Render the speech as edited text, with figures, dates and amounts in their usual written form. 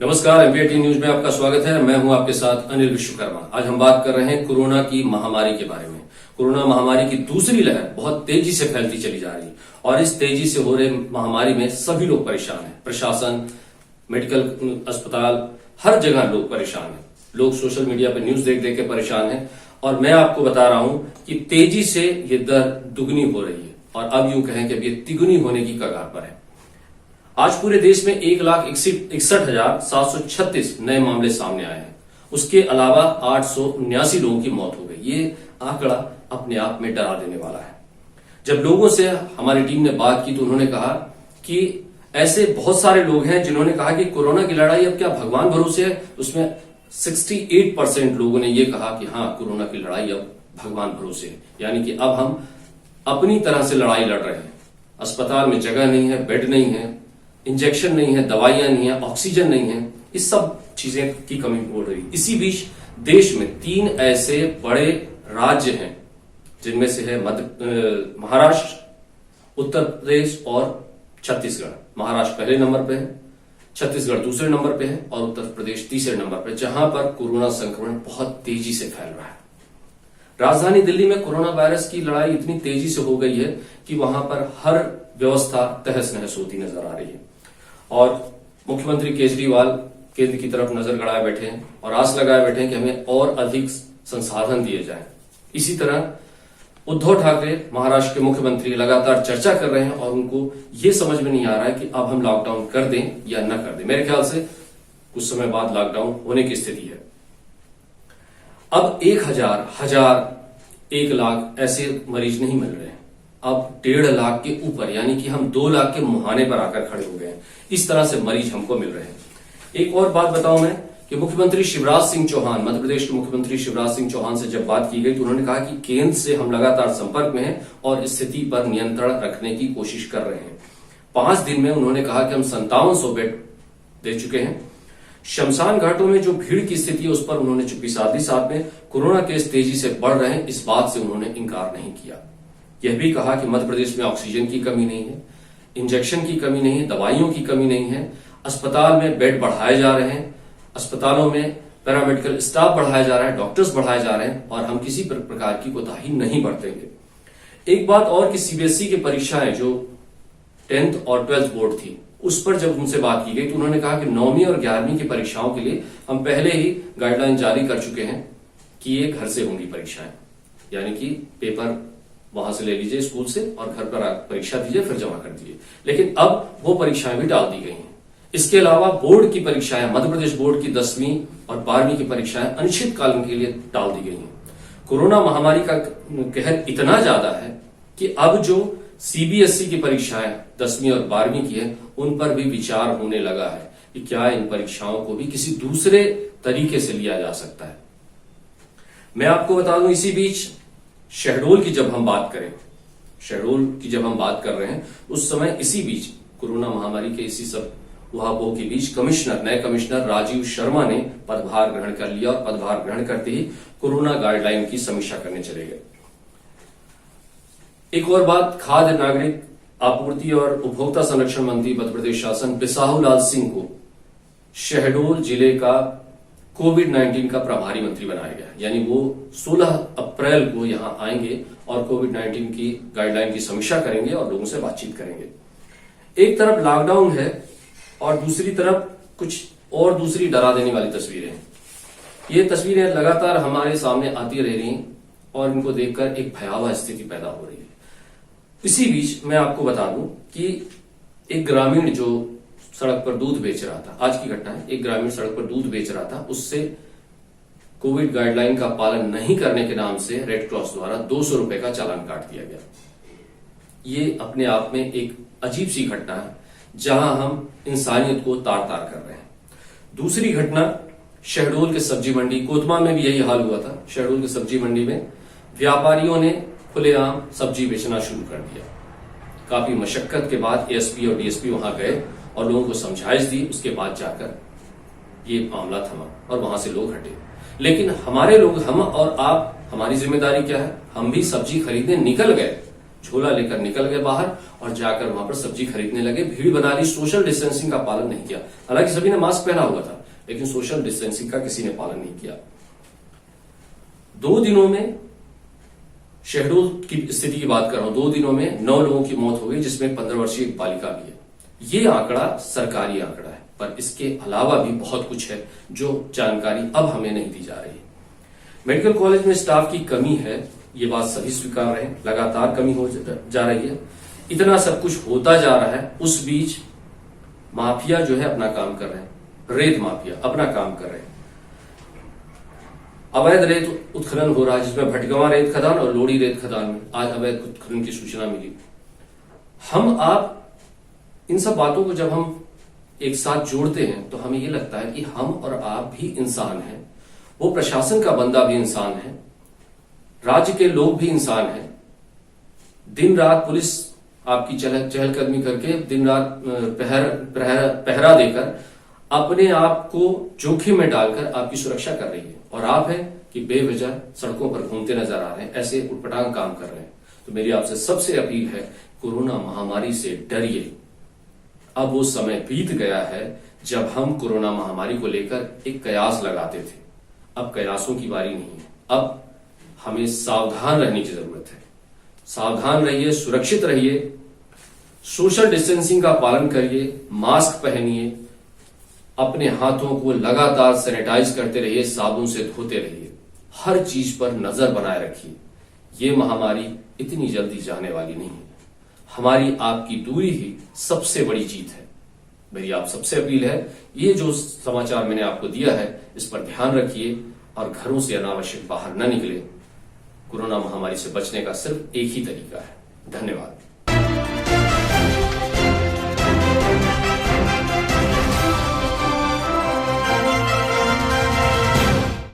नमस्कार, empty news में आपका स्वागत है। मैं हूं आपके साथ अनिल विश्वकर्मा। आज हम बात कर रहे हैं कोरोना की महामारी के बारे में। कोरोना महामारी की दूसरी लहर बहुत तेजी से फैलती चली जा रही है और इस तेजी से हो रही महामारी में सभी लोग परेशान हैं। प्रशासन, मेडिकल अस्पताल, हर जगह लोग परेशान हैं। लोग सोशल मीडिया पर न्यूज देख देख के परेशान हैं और मैं आपको बता रहा हूं कि तेजी से ये दर दुगनी हो रही है और अब यूं कहें कि अब ये तिगुनी होने की कगार पर है। आज पूरे देश में 1,61,736 नए मामले सामने आए हैं। उसके अलावा 879 लोगों की मौत हो गई। ये आंकड़ा अपने आप में डरा देने वाला है। जब लोगों से हमारी टीम ने बात की तो उन्होंने कहा कि ऐसे बहुत सारे लोग हैं जिन्होंने कहा कि कोरोना की लड़ाई अब क्या भगवान भरोसे है। उसमें 68% लोगों ने यह कहा कि हाँ, कोरोना की लड़ाई अब भगवान भरोसे है, यानी कि अब हम अपनी तरह से लड़ाई लड़ रहे हैं। अस्पताल में जगह नहीं है, बेड नहीं है, इंजेक्शन नहीं है, दवाइयां नहीं है, ऑक्सीजन नहीं है, इस सब चीजें की कमी हो रही। इसी बीच देश में 3 ऐसे बड़े राज्य हैं जिनमें से है महाराष्ट्र, उत्तर प्रदेश और छत्तीसगढ़। महाराष्ट्र पहले नंबर पे है, छत्तीसगढ़ दूसरे नंबर पे है और उत्तर प्रदेश तीसरे नंबर पे, जहां पर कोरोना संक्रमण बहुत तेजी से फैल रहा है। राजधानी दिल्ली में कोरोना वायरस की लड़ाई इतनी तेजी से हो गई है कि वहां पर हर व्यवस्था तहस नहस होती नजर आ रही है और मुख्यमंत्री केजरीवाल केंद्र की तरफ नजर गड़ाए बैठे हैं और आस लगाए बैठे हैं कि हमें और अधिक संसाधन दिए जाएं। इसी तरह उद्धव ठाकरे महाराष्ट्र के मुख्यमंत्री लगातार चर्चा कर रहे हैं और उनको ये समझ में नहीं आ रहा है कि अब हम लॉकडाउन कर दें या न कर दें। मेरे ख्याल से कुछ समय बाद लॉकडाउन होने की स्थिति है। अब 1 लाख ऐसे मरीज नहीं मिल रहे हैं। अब 1.5 लाख के ऊपर, यानी कि हम 2 लाख के मुहाने पर आकर खड़े हो गए हैं। इस तरह से मरीज हमको मिल रहे हैं। एक और बात बताऊं मैं कि मुख्यमंत्री शिवराज सिंह चौहान, मध्य प्रदेश के मुख्यमंत्री शिवराज सिंह चौहान से जब बात की गई तो उन्होंने कहा कि केंद्र से हम लगातार संपर्क में हैं और स्थिति पर नियंत्रण रखने की कोशिश कर रहे हैं। 5 दिन में उन्होंने कहा कि हम 5700 बेड दे चुके हैं। शमशान घाटों में जो भीड़ की स्थिति है उस पर उन्होंने चुप्पी साध ली। साथ में कोरोना केस तेजी से बढ़ रहे हैं, इस बात से उन्होंने इंकार नहीं किया। यह भी कहा कि मध्य प्रदेश में ऑक्सीजन की कमी नहीं है, इंजेक्शन की कमी नहीं है, दवाइयों की कमी नहीं है, अस्पताल में बेड बढ़ाए जा रहे हैं, अस्पतालों में पैरामेडिकल स्टाफ बढ़ाया जा रहा है, डॉक्टर्स बढ़ाए जा रहे हैं और हम किसी प्रकार की कोताही नहीं बरतेंगे। एक बात और कि सीबीएसई की परीक्षाएं जो 10th और 12th बोर्ड थी, उस पर जब उनसे बात की गई तो उन्होंने कहा कि 9वीं और 11वीं की परीक्षाओं के लिए हम पहले ही गाइडलाइन जारी कर चुके हैं कि ये घर से होंगी परीक्षाएं, यानी कि पेपर वहां से ले लीजिए स्कूल से और घर पर परीक्षा दीजिए, फिर जमा कर दीजिए। लेकिन अब वो परीक्षाएं भी डाल दी गई हैं। इसके अलावा बोर्ड की परीक्षाएं, मध्य प्रदेश बोर्ड की 10वीं और 12वीं की परीक्षाएं अनिश्चितकालीन के लिए डाल दी गई हैं। कोरोना महामारी का कहर इतना ज्यादा है कि अब जो सीबीएसई की परीक्षाएं 10वीं और 12वीं की है, उन पर भी विचार होने लगा है कि क्या इन परीक्षाओं को भी किसी दूसरे तरीके से लिया जा सकता है। मैं आपको बता दूं, इसी बीच शहडोल की जब हम बात कर रहे हैं उस समय इसी बीच कोरोना महामारी के इसी सब उहापोह के बीच नए कमिश्नर राजीव शर्मा ने पदभार ग्रहण कर लिया और पदभार ग्रहण करते ही कोरोना गाइडलाइन की समीक्षा करने चले गए। एक और बात, खाद्य नागरिक आपूर्ति और उपभोक्ता संरक्षण मंत्री मध्य प्रदेश शासन बिसाहूलाल सिंह को शहडोल जिले का कोविड-19 का प्रभारी मंत्री बनाया गया। यानी वो 16 अप्रैल को यहां आएंगे और कोविड-19 की गाइडलाइन की समीक्षा करेंगे और लोगों से बातचीत करेंगे। एक तरफ लॉकडाउन है और दूसरी तरफ कुछ और दूसरी डरा देने वाली तस्वीरें हैं। ये तस्वीरें लगातार हमारे सामने आती रह रही हैं और इनको देखकर एक भयावह स्थिति पैदा हो रही है। इसी बीच मैं आपको बता दूं कि एक ग्रामीण जो सड़क पर दूध बेच रहा था, आज की घटना है, एक ग्रामीण सड़क पर दूध बेच रहा था, उससे कोविड गाइडलाइन का पालन नहीं करने के नाम से रेड क्रॉस द्वारा 200 रुपए का चालान काट दिया गया। ये अपने आप में एक अजीब सी घटना है जहां हम इंसानियत को तार तार कर रहे हैं। दूसरी घटना शहडोल के सब्जी मंडी, कोतमा में भी यही हाल हुआ था। शहडोल की सब्जी मंडी में व्यापारियों ने खुलेआम सब्जी बेचना शुरू कर दिया। काफी मशक्कत के बाद एएसपी और डीएसपी वहां गए और लोगों को समझाइश दी। उसके बाद जाकर ये मामला थमा और वहां से लोग हटे। लेकिन हमारे लोग, हम और आप, हमारी जिम्मेदारी क्या है? हम भी सब्जी खरीदने निकल गए झोला लेकर निकल गए बाहर और जाकर वहां पर सब्जी खरीदने लगे, भीड़ बना ली, सोशल डिस्टेंसिंग का पालन नहीं किया। हालांकि सभी ने मास्क पहना हुआ था, लेकिन सोशल डिस्टेंसिंग का किसी ने पालन नहीं किया। 2 दिनों में शहडोल की स्थिति की बात कर रहा हूं, 2 दिनों में 9 लोगों की मौत हो गई, जिसमें 15 वर्षीय एक बालिका भी है। ये आंकड़ा सरकारी आंकड़ा है, पर इसके अलावा भी बहुत कुछ है जो जानकारी अब हमें नहीं दी जा रही है। मेडिकल कॉलेज में स्टाफ की कमी है, ये बात सभी स्वीकार रहे, लगातार कमी हो जा रही है। इतना सब कुछ होता जा रहा है, उस बीच माफिया जो है अपना काम कर रहे हैं, रेत माफिया अपना काम कर रहे हैं। अवैध रेत उत्खनन हो रहा है, जिसमें भटगवा रेत खदान और लोड़ी रेत खदान में आज अवैध उत्खनन की सूचना मिली। हम आप इन सब बातों को जब हम एक साथ जोड़ते हैं तो हमें यह लगता है कि हम और आप भी इंसान हैं, वो प्रशासन का बंदा भी इंसान है, राज्य के लोग भी इंसान हैं। दिन रात पुलिस आपकी चहलकदमी करके दिन रात पहरा देकर अपने आप को जोखिम में डालकर आपकी सुरक्षा कर रही है, और आप हैं कि बेवजह सड़कों पर घूमते नजर आ रहे हैं, ऐसे उटपटांग काम कर रहे हैं। तो मेरी आपसे सबसे अपील है, कोरोना महामारी से डरिए। अब वो समय बीत गया है जब हम कोरोना महामारी को लेकर एक कयास लगाते थे। अब कयासों की बारी नहीं है, अब हमें सावधान रहने की जरूरत है। सावधान रहिए, सुरक्षित रहिए, सोशल डिस्टेंसिंग का पालन करिए, मास्क पहनिए, अपने हाथों को लगातार सैनिटाइज करते रहिए, साबुन से धोते रहिए, हर चीज पर नजर बनाए रखिए। ये महामारी इतनी जल्दी जाने वाली नहीं है, हमारी आपकी दूरी ही सबसे बड़ी जीत है। मेरी आप सबसे अपील है, ये जो समाचार मैंने आपको दिया है इस पर ध्यान रखिए और घरों से अनावश्यक बाहर न निकले। कोरोना महामारी से बचने का सिर्फ एक ही तरीका है। धन्यवाद।